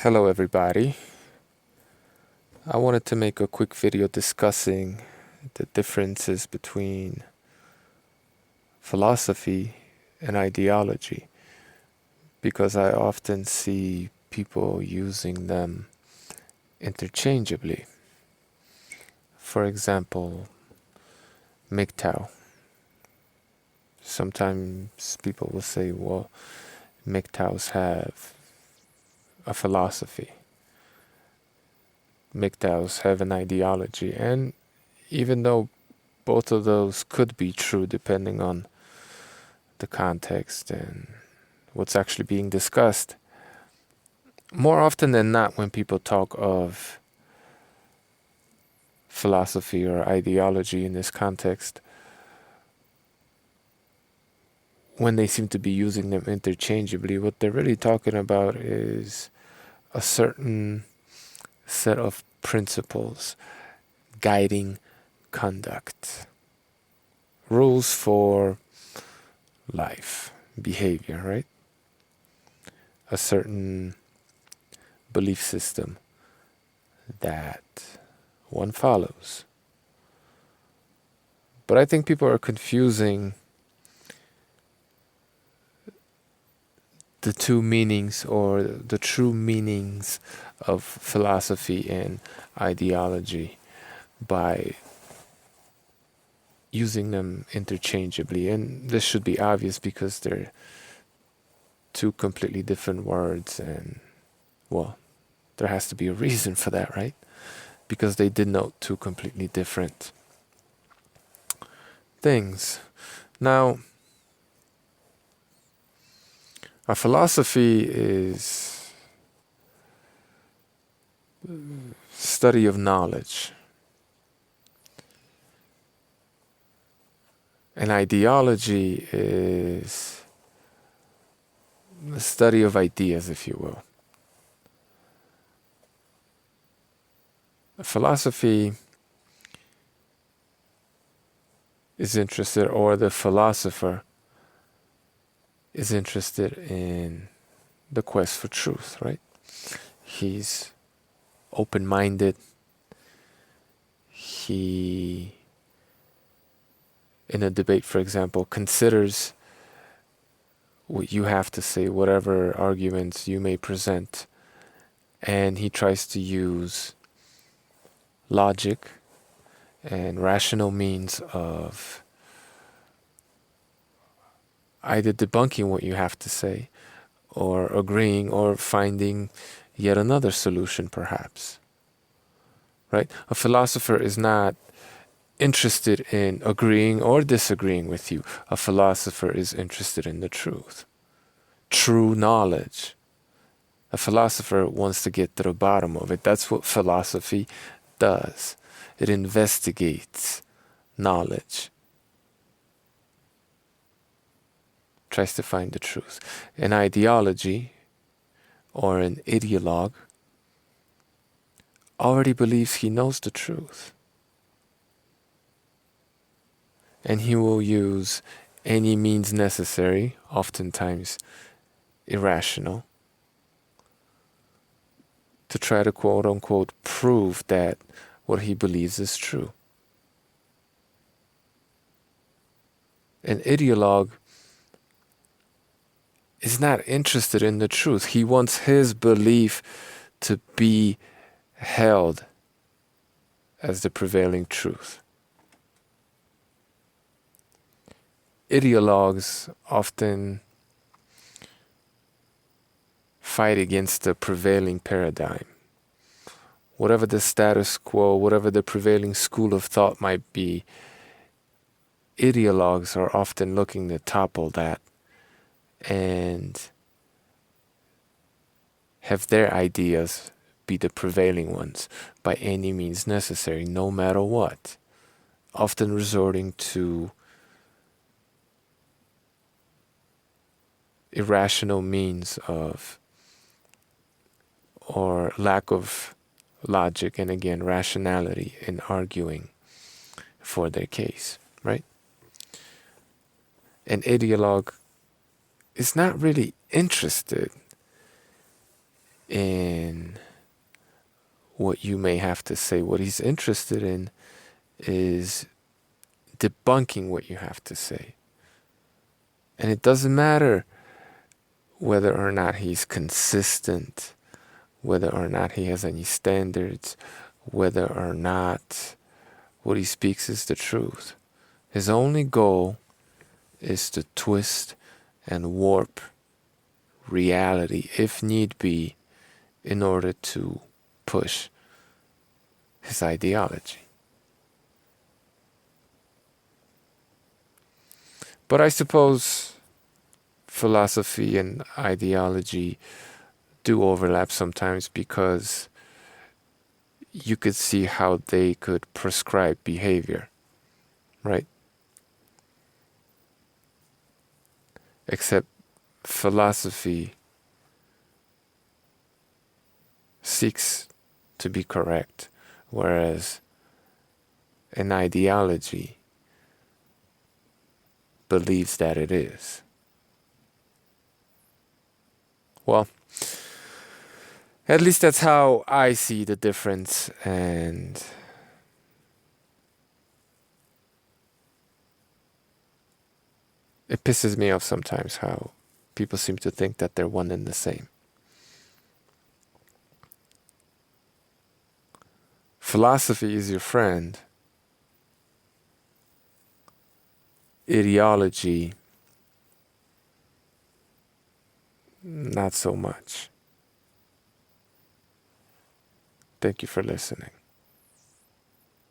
Hello everybody. I wanted to make a quick video discussing the differences between philosophy and ideology because I often see people using them interchangeably. For example, MGTOW. Sometimes people will say, well, MGTOWs have a philosophy. MGTOWs have an ideology, and even though both of those could be true depending on the context and what's actually being discussed, more often than not when people talk of philosophy or ideology in this context, when they seem to be using them interchangeably, what they're really talking about is a certain set of principles guiding conduct, rules for life, behavior, right? A certain belief system that one follows. But I think people are confusing the two meanings or the true meanings of philosophy and ideology by using them interchangeably. And this should be obvious because they're two completely different words, and well, there has to be a reason for that, right? Because they denote two completely different things. Now, a philosophy is study of knowledge. An ideology is the study of ideas, if you will. A philosophy is interested, or the philosopher is interested in the quest for truth, right? He's open-minded. He, in a debate, for example, considers what you have to say, whatever arguments you may present, and he tries to use logic and rational means of either debunking what you have to say or agreeing or finding yet another solution, perhaps. Right? A philosopher is not interested in agreeing or disagreeing with you. A philosopher is interested in the truth, true knowledge. A philosopher wants to get to the bottom of it. That's what philosophy does. It investigates knowledge, tries to find the truth. An ideology or an ideologue already believes he knows the truth, and he will use any means necessary, oftentimes irrational, to try to quote unquote prove that what he believes is true. An ideologue is not interested in the truth. He wants his belief to be held as the prevailing truth. Ideologues often fight against the prevailing paradigm. Whatever the status quo, whatever the prevailing school of thought might be, ideologues are often looking to topple that and have their ideas be the prevailing ones by any means necessary, no matter what, often resorting to irrational means of, or lack of logic and again rationality in arguing for their case, right? An ideologue is not really interested in what you may have to say. What he's interested in is debunking what you have to say. And it doesn't matter whether or not he's consistent, whether or not he has any standards, whether or not what he speaks is the truth. His only goal is to twist and warp reality, if need be, in order to push his ideology. But I suppose philosophy and ideology do overlap sometimes, because you could see how they could prescribe behavior, right? Except philosophy seeks to be correct, whereas an ideology believes that it is. Well, at least that's how I see the difference, and it pisses me off sometimes how people seem to think that they're one and the same. Philosophy is your friend. Ideology, not so much. Thank you for listening.